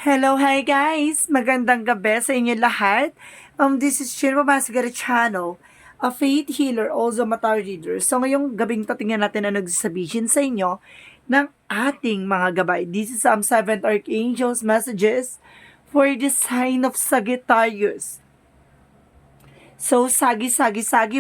Hello, hi guys! Magandang gabi sa inyo lahat. This is Chinma Masgara Channel, a faith healer, also mata reader. So ngayong gabing tatingnan natin ang nagsasabihin sa inyo ng ating mga gabay. This is 7th Archangel's messages for the sign of Sagittarius. So, sagi,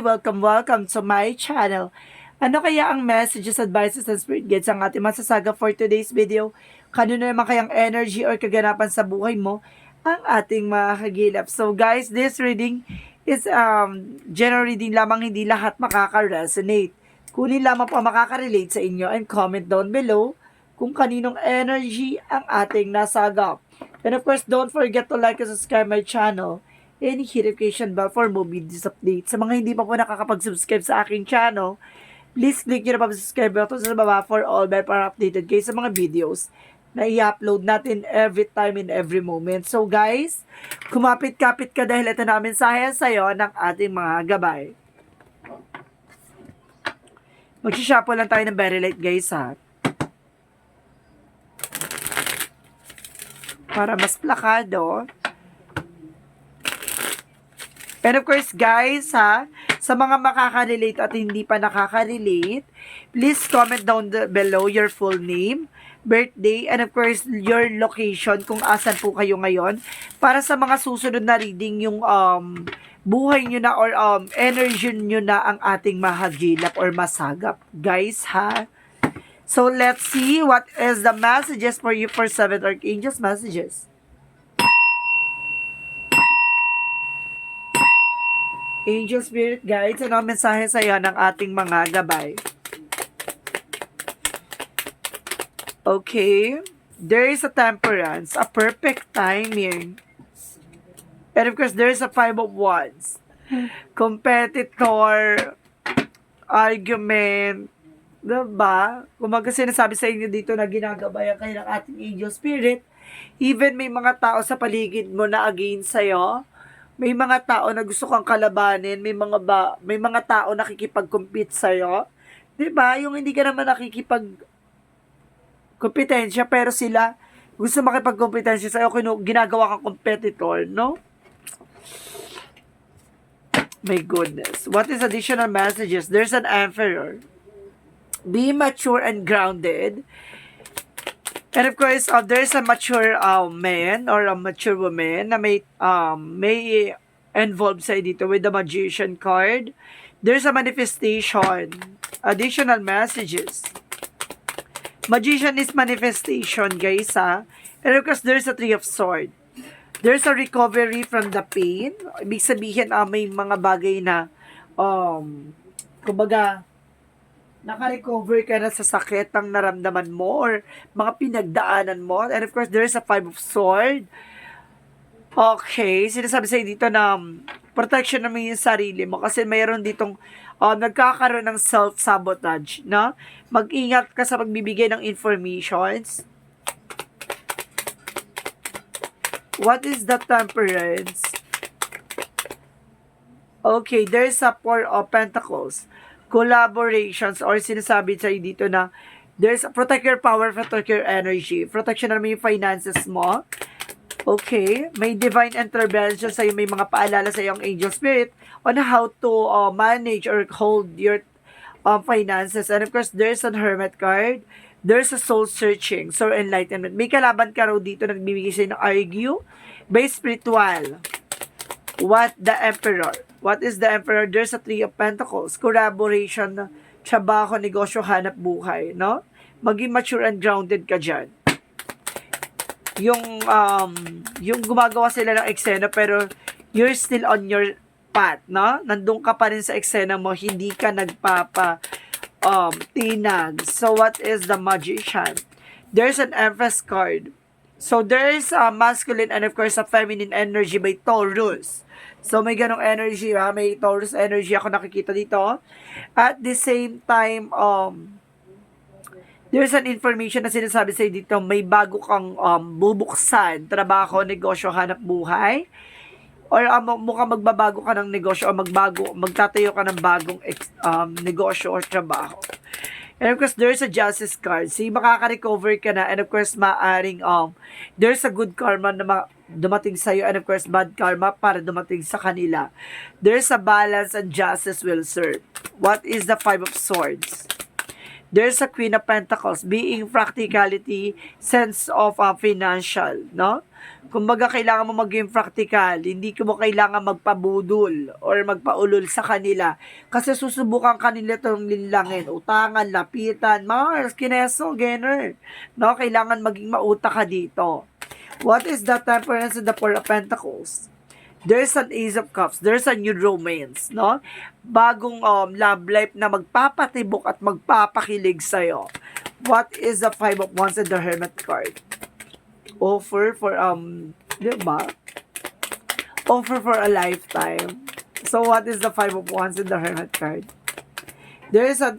welcome to my channel. Ano kaya ang messages, advices, and spirit guides ang ating masasaga for today's video? Kanino naman kayang energy or kaganapan sa buhay mo ang ating makakagilap? So guys, this reading is general reading lamang, hindi lahat makaka-resonate. Kunin lamang po ang makaka-relate sa inyo and comment down below kung kaninong energy ang ating nasagap. And of course, don't forget to like and subscribe my channel and hit notification bell for more videos update. Sa mga hindi pa po nakakapag-subscribe sa aking channel, please click nyo na pa-subscribe button sa baba for all bell para updated kayo sa mga videos na i-upload natin every time in every moment. So guys, kumapit-kapit ka dahil ito na ang mensahe sa'yo ng ating mga gabay. Mag-shuffle lang tayo ng very light guys ha. Para mas plakado. And of course, guys, sa mga makaka-relate at hindi pa nakaka-relate, please comment down below your full name, birthday, and of course, your location, kung asan po kayo ngayon. Para sa mga susunod na reading, yung buhay nyo na or energy nyo na ang ating mahagilap or masagap. Guys, So, let's see what is the messages for you for 7th Archangel's messages. Angel Spirit Guides, ano ang mensahe sa iyo ng ating mga gabay? Okay. There is a temperance, a perfect timing. And of course, there is a 5 of Wands. Competitor, argument, diba? Kung sinasabi sa inyo dito na ginagabayan kayo ng ating Angel Spirit, even may mga tao sa paligid mo na against sa'yo, may mga tao na gusto kang kalabanin, may mga tao nakikipag-compete sa iyo. 'Di ba? Yung hindi ka naman nakikipag-kompetensya pero sila gusto makipag-kompetensya sa iyo, ginagawa kang competitor, no? My goodness. What is additional messages? There's an Emperor. Be mature and grounded. And of course, there's a mature man or a mature woman na may involved sa dito with the Magician card. There's a manifestation. Additional messages. Magician is manifestation, guys, And of course, there's a 3 of Swords. There's a recovery from the pain. Ibig sabihin, may mga bagay na, kumbaga, naka-recover ka na sa sakit ang naramdaman mo or mga pinagdaanan mo. And of course, there's a 5 of Swords. Okay, sinasabi sa'yo dito na protection naman yung sarili mo kasi mayroon ditong nagkakaroon ng self-sabotage, no? Mag-ingat ka sa pagbibigay ng informations. What is the temperance? Okay, there's a 4 of Pentacles. Collaborations or sinasabi sa'yo dito na there's protect your power, protect your energy. Protection naman yung finances mo. Okay, may divine intervention sa'yo, may mga paalala sa iyong angel spirit on how to manage or hold your finances. And of course, there's a hermit card. There's a soul searching, soul enlightenment. May kalaban ka raw dito nagbibigay sa'yo ng argue by spiritual. What the Emperor? What is the Emperor? There's a 3 of Pentacles. Collaboration, trabaho, negosyo, hanap buhay, no? Maging mature and grounded ka dyan. Yung gumagawa sila ng eksena pero you're still on your path, no? Nandun ka pa rin sa eksena mo, hindi ka tinag. So, what is the Magician? There's an Empress card. So, there is a masculine and of course a feminine energy by Taurus. So, may ganong energy, may Taurus energy ako nakikita dito. At the same time, there's an information na sinasabi sa'yo dito, may bago kang bubuksan, trabaho, negosyo, hanap buhay. Or mukhang magbabago ka ng negosyo o magtatayo ka ng bagong negosyo o trabaho. And of course, there's a justice card. See, makaka-recover ka na. And of course, maaring, there's a good karma na dumating sa'yo. And of course, bad karma para dumating sa kanila. There's a balance and justice will serve. What is the Five of Swords? There's a Queen of Pentacles, being practicality, sense of financial, no? Kumbaga, kailangan mo maging practical, hindi mo kailangan magpabudol or magpaulol sa kanila. Kasi susubukan kanila itong linlangin, utangan, lapitan, Mars, kineso, gainer. No? Kailangan maging mauta ka dito. What is the Temperance and the Four of Pentacles? There's an Ace of Cups. There's a new romance, no? Bagong love life na magpapatibok at magpapakilig sa'yo. What is the Five of Wands and the Hermit card? Offer for, diba? Offer for a lifetime. So, what is the Five of Wands and the Hermit card? There's a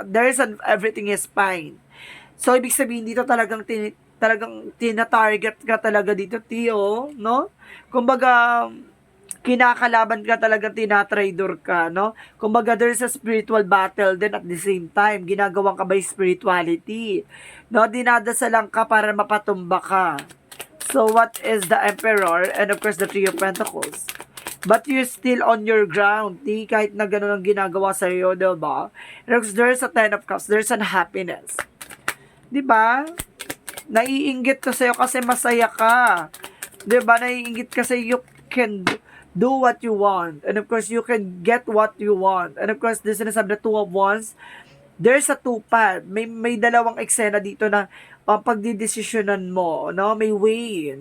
there's an everything is fine. So, ibig sabihin dito talagang tina-target ka talaga dito, Tio, no? Kumbaga, kinakalaban ka talaga, tinatrador ka, no? Kumbaga, there's a spiritual battle then at the same time, ginagawang ka by spirituality, no? Dinadasalan ka para mapatumba ka. So, what is the Emperor? And of course, the Three of Pentacles. But you're still on your ground, T, kahit na gano'n ang ginagawa sa'yo, diba? And of course, there's a Ten of Cups, there's an happiness. Diba? Naiinggit ko sa'yo kasi masaya ka. Diba? Naiinggit kasi you can do what you want. And of course, you can get what you want. And of course, this is the Two of Wands. There's a two-path. May dalawang eksena dito na pagdidesisyonan mo. No? May way.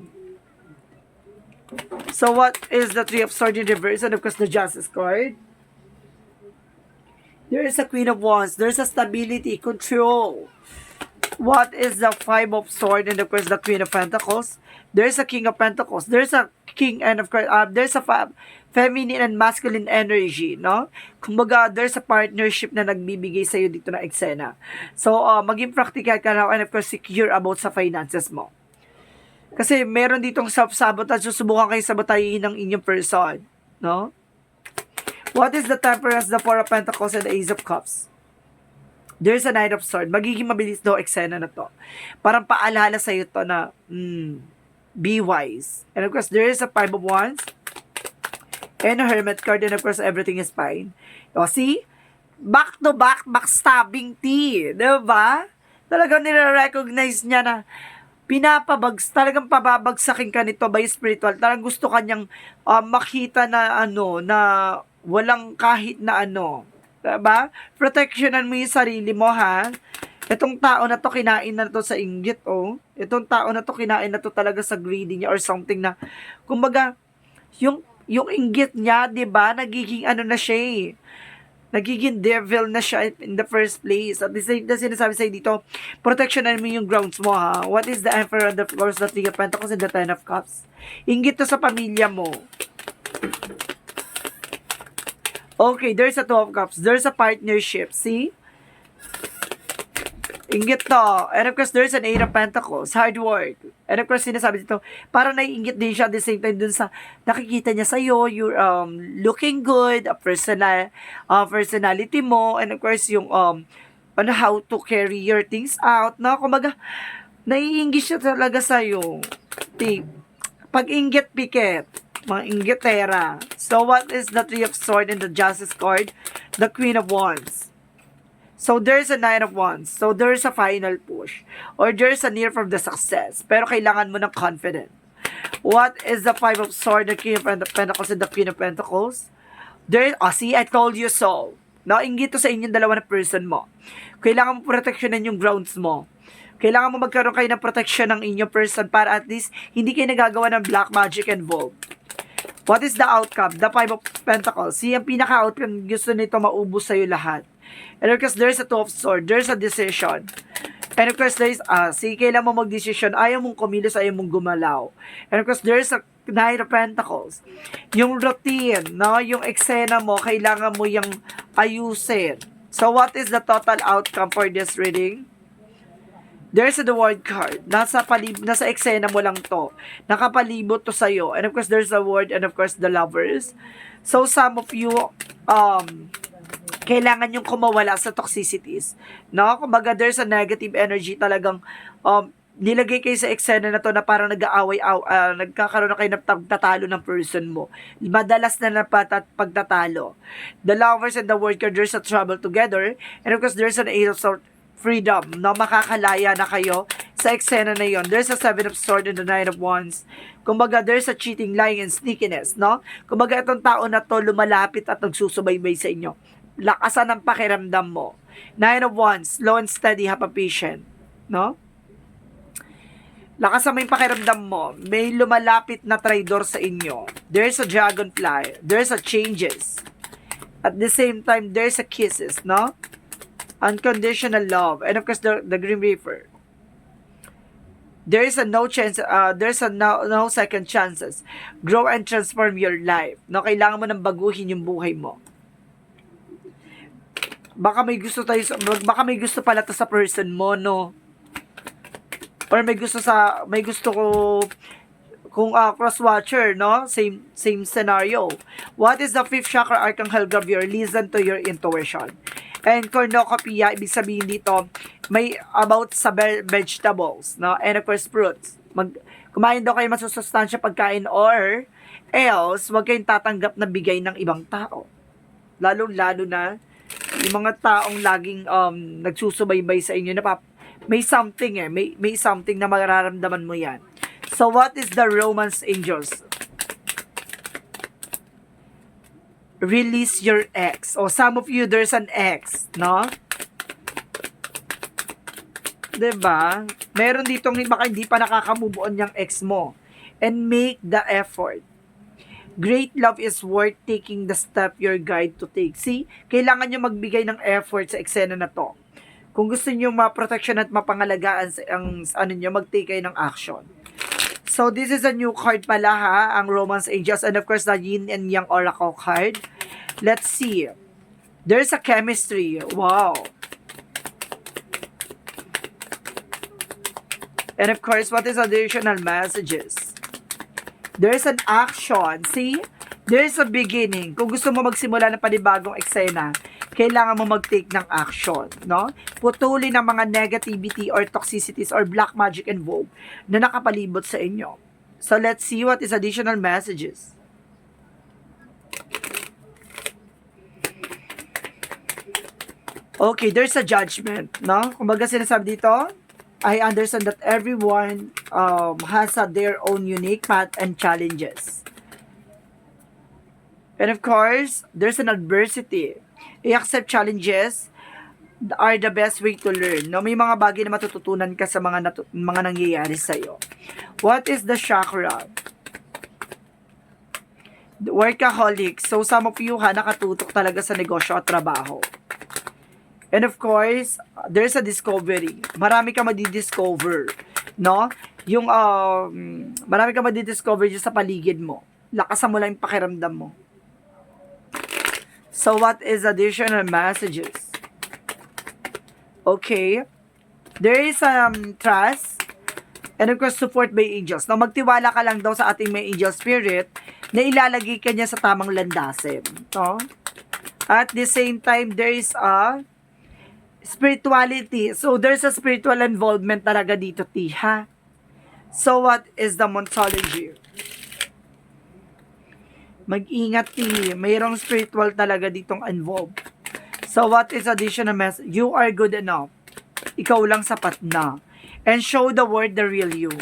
So, what is the Three of Swords in reverse? And of course, the Justice card. There is a Queen of Wands. There's a stability, control. What is the Five of Swords and of course the Queen of Pentacles? There's a King of Pentacles. There's a King and of course there's a feminine and masculine energy, no? Kumbaga, there's a partnership na nagbibigay sa iyo dito na eksena. So, maging practical ka na and of course secure about sa finances mo. Kasi meron ditong self-sabotage, susubukan kayo sabotahin ng inyong person, no? What is the Temperance, the Four of Pentacles and the Ace of Cups? There's a Knight of Swords. Magiging mabilis daw eksena na to. Parang paalala sa iyo to na, be wise. And of course, there is a Five of Wands and a Hermit card, and of course, everything is fine. O, see? Back to back, backstabbing tea. Diba? Talagang nire-recognize niya na talagang pababagsakin ka nito by spiritual. Talagang gusto kanyang makita na na walang kahit na diba? Protectionan mo yung sarili mo, ha? Itong tao na to, kinain na to sa inggit, oh. Itong tao na to, kinain na to talaga sa greedy niya or something na, kumbaga, yung inggit niya, diba? Nagiging na siya, eh. Nagiging devil na siya in the first place. At the same time, sinasabi sa'yo dito, protectionan mo yung grounds mo, ha? What is the Emperor, and of course, the Three of Pentacles and the Ten of Cups? Inggit to sa pamilya mo. Okay, there's a Two of Cups. There's a partnership. See? Inggit to. And of course, there's an Eight of Pentacles. Hard work. And of course, sinasabi dito, parang naiinggit din siya at the same time dun sa nakikita niya sa'yo, you're looking good, personality mo, and of course, yung on how to carry your things out. No? Kumbaga, naiinggit siya talaga sa'yo. Pag-inggit, pikit. Mga inggitera. So, what is the Three of Swords and the Justice card? The Queen of Wands. So, there's a Nine of Wands. So, there's a final push. Or there's a near from the success. Pero kailangan mo ng confidence. What is the Five of Swords, the King of Pentacles, and the Queen of Pentacles? See, I told you so. Nainggit to sa inyong dalawa na person mo. Kailangan mo proteksyonan yung grounds mo. Kailangan mo magkaroon kayo ng protection ng inyong person para at least hindi kayo nagagawa ng black magic involved. What is the outcome? The Five of Pentacles. See, ang pinaka-outcome, gusto nito maubos sa'yo lahat. And of course, there's a Two of Swords. There's a decision. And of course, there's, see, kailan mo mag-decision, ayaw mong kumilos, ayaw mong gumalaw. And of course, there's a Knight of Pentacles. Yung routine, no? Yung eksena mo, kailangan mo yung ayusin. So, what is the total outcome for this reading? There's the word card. Nasa eksena mo lang to. Nakapalibot to sa'yo. And of course, there's a word and of course, the lovers. So, some of you, kailangan yung kumawala sa toxicities. No? Kumbaga, there's a negative energy talagang nilagay kayo sa eksena na to na parang nag-aaway, nagkakaroon na kayo ng pagtatalo ng person mo. Madalas na pagtatalo. The lovers and the worker, there's a trouble together. And of course, there's an eight of swords, freedom. No? Makakalaya na kayo sa eksena na yon. There's a seven of swords and the nine of wands. Kumbaga, there's a cheating, lying, and sneakiness. No? Kumbaga, itong tao na to lumalapit at nagsusubaybay sa inyo. Lakasan ang pakiramdam mo. Nine of wands, slow and steady, have a patient. No? Lakasan mo yung pakiramdam mo. May lumalapit na traidor sa inyo. There's a dragonfly. There's a changes. At the same time, there's a kisses, no? Unconditional love. And of course, the Grim Reaper. There is a no chance, there's a no second chances. Grow and transform your life. No, kailangan mo nang baguhin yung buhay mo. Baka may gusto pala to sa person mo, no? Or may gusto ko kung cross-watcher, no? Same scenario. What is the fifth chakra Archangel Gabriel? Listen to your intuition. And cornucopia, ibig sabihin dito, may about sa vegetables, no? And of course, fruits. Kumain daw kayo masusustansya pagkain or else, huwag kayong tatanggap na bigay ng ibang tao. Lalo na, yung mga taong laging nagsusubaybay sa inyo na may something may something na mararamdaman mo yan. So what is the romance angels? Release your ex. O some of you, there's an ex, no? Diba? Meron ditong baka hindi pa nakaka-move on yung ex mo. And make the effort. Great love is worth taking the step your guide to take. See, kailangan nyo magbigay ng effort sa eksena na to. Kung gusto nyo ma-protection at mapangalagaan ang mag-take kayo ng action. So, this is a new card pala ha, ang Romance Angels, and of course, the Yin and Yang Oracle card. Let's see. There's a chemistry. Wow. And of course, what is additional messages? There's an action. See? There's a beginning. Kung gusto mo magsimula ng panibagong eksena, kailangan mo mag-take ng action, no? Putulin ang mga negativity or toxicities or black magic involved na nakapalibot sa inyo. So, let's see what is additional messages. Okay, there's a judgment, no? Kumbaga sinasabi dito, I understand that everyone has their own unique path and challenges. And of course, there's an adversity. I-accept challenges are the best way to learn. No, may mga bagay na matututunan ka sa mga nangyayari sa iyo. What is the chakra? The workaholic. So some of you nakatutok talaga sa negosyo at trabaho. And of course, there's a discovery. Marami ka madi-discover, no? Yung marami ka madi-discover sa paligid mo. Lakasan mo lang yung pakiramdam mo. So, what is additional messages? Okay. There is trust and of course, support by angels. Now, magtiwala ka lang daw sa ating may angel spirit na ilalagay ka niya sa tamang landasin. No? At the same time, there is a spirituality. So, there's a spiritual involvement talaga dito, Tiha. So, what is the Montology? Mag-ingat, mayroong spiritual talaga ditong involved. So, what is additional message? You are good enough. Ikaw lang sapat na. And show the world the real you.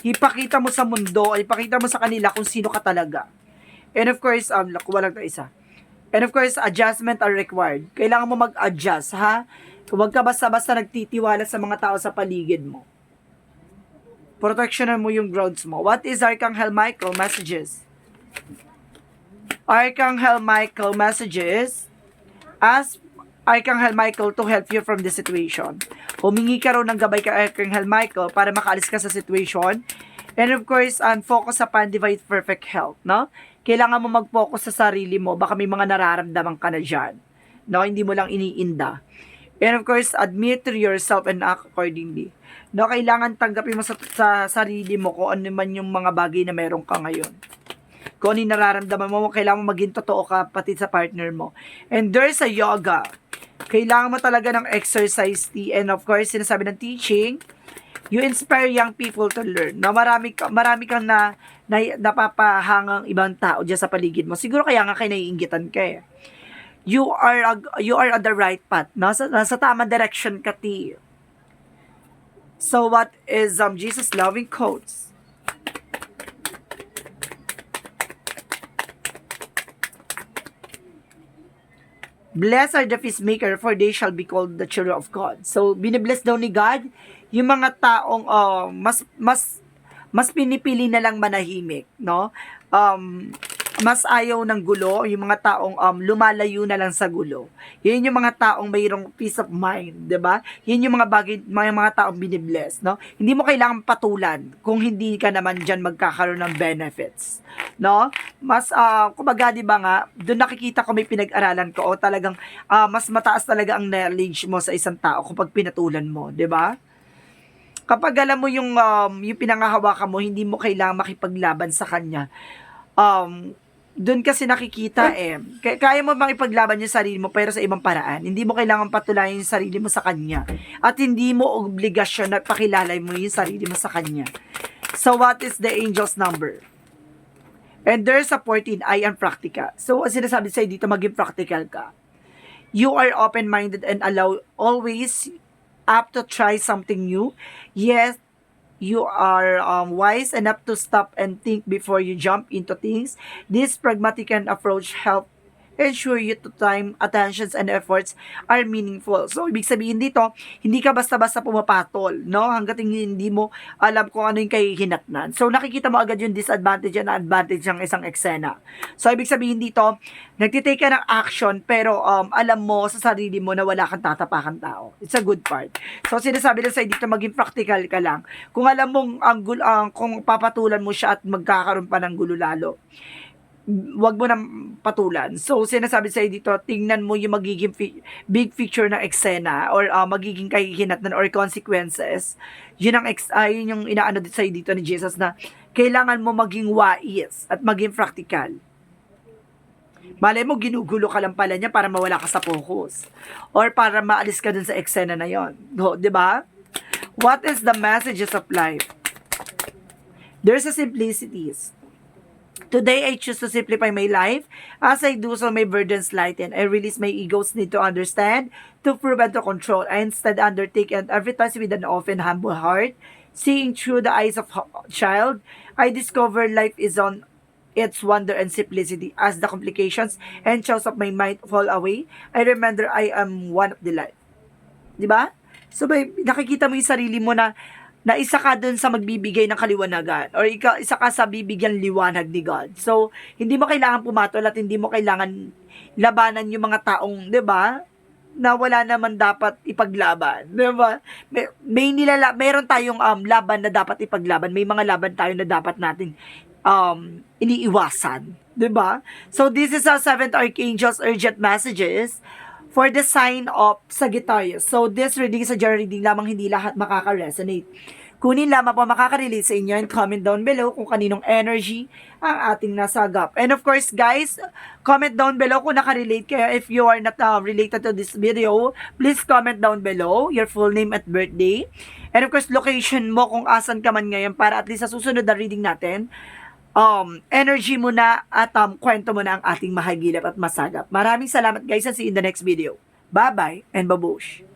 Ipakita mo sa mundo, ipakita mo sa kanila kung sino ka talaga. And of course, kuha lang tayo isa. And of course, adjustment are required. Kailangan mo mag-adjust, ha? Huwag ka basta-basta nagtitiwala sa mga tao sa paligid mo. Protectionan mo yung grounds mo. What is Archangel Michael messages? Archangel Michael messages, ask Archangel Michael to help you from the situation. Humingi ka raw ng gabay kay Archangel Michael para makaalis ka sa situation. And of course, focus upon divine perfect health, no? Kailangan mo mag-focus sa sarili mo. Baka may mga nararamdaman ka na dyan. No? Hindi mo lang iniinda. And of course, admit to yourself and act accordingly. No? Kailangan tanggapin mo sa sarili mo kung ano man yung mga bagay na meron ka ngayon. Kung ano yung nararamdaman mo, kailangan mo maging totoo ka pati sa partner mo. And there's a yoga. Kailangan mo talaga ng exercise, and of course, sinasabi ng teaching, you inspire young people to learn. Na marami kang napapahangang ibang tao diyan sa paligid mo. Siguro kaya nga kayo naiinggitan ka eh. You are on the right path. Nasa tamang direction ka, T. So what is Jesus' loving quotes? Blessed are the peacemaker, for they shall be called the children of God. So, binibless daw ni God yung mga taong mas pinipili na lang manahimik, no? Mas ayaw ng gulo, yung mga taong lumalayo na lang sa gulo. Yun yung mga taong mayroong peace of mind, 'di ba? Yun yung mga taong binibless, no? Hindi mo kailangan patulan kung hindi ka naman diyan magkakaroon ng benefits, no? Mas kumbaga 'di ba nga, doon nakikita ko may pinag-aralan ko o talagang mas mataas talaga ang knowledge mo sa isang tao kapag pinatulan mo, 'di ba? Kapag alam mo yung pinangahawakan mo, hindi mo kailangan makipaglaban sa kanya. Doon kasi nakikita kaya mo bang ipaglaban yung sarili mo pero sa ibang paraan. Hindi mo kailangan patulayan yung sarili mo sa kanya. At hindi mo obligasyon na pakilala mo yung sarili mo sa kanya. So what is the angel's number? And there's a 14, I am practical. So ang sinasabi sa'yo dito, maging practical ka. You are open-minded and allow always up to try something new. Yes, you are wise enough to stop and think before you jump into things. This pragmatic approach help ensure you to time, attentions, and efforts are meaningful. So, ibig sabihin dito, hindi ka basta-basta pumapatol, no? Hanggat hindi mo alam kung ano yung kahihinatnan. So, nakikita mo agad yung disadvantage and advantage ng isang eksena. So, ibig sabihin dito, nagtitake ka ng action, pero alam mo sa sarili mo na wala kang tatapakan tao. It's a good part. So, sinasabi na sa'yo dito, maging practical ka lang. Kung alam mong kung papatulan mo siya at magkakaroon pa ng gulo lalo, wag mo nang patulan. So, sinasabi sa'yo dito, tingnan mo yung magiging big picture ng eksena or magiging kahihinatnan or consequences. Yun yung inaano sa'yo dito ni Jesus na kailangan mo maging wais at maging practical. Malay mo, ginugulo ka lang pala niya para mawala ka sa focus. Or para maalis ka dun sa eksena na yon. Diba? What is the messages of life? There's a simplicities. Today, I choose to simplify my life. As I do so, my burdens lighten. I release my ego's need to understand, to prove and to control. I instead undertake and every task with an open, humble heart. Seeing through the eyes of a child, I discover life is on its wonder and simplicity. As the complications and chills of my mind fall away, I remember I am one of the life. Diba? So, nakikita mo yung sarili mo na isa ka dun sa magbibigay ng kaliwanagan or isa ka sa bibigyan liwanag ni God. So, hindi mo kailangan pumatol at hindi mo kailangan labanan yung mga taong, 'di ba? Na wala naman dapat ipaglaban, 'di ba? Meron tayong laban na dapat ipaglaban. May mga laban tayo na dapat natin iniiwasan, 'di ba? So, this is our 7th Archangel's urgent messages for the sign of Sagittarius. So, this reading is a general reading lamang, hindi lahat makaka-resonate. Kunin lamang po makaka-relate sa inyo and comment down below kung kaninong energy ang ating nasagap. And of course, guys, comment down below kung nakarelate kayo. If you are not related to this video, please comment down below your full name at birthday. And of course, location mo kung asan ka man ngayon para at least sa susunod na reading natin, energy mo na at kwento mo na ang ating mahagilap at masagap. Maraming salamat guys and see you in the next video. Bye-bye and babush!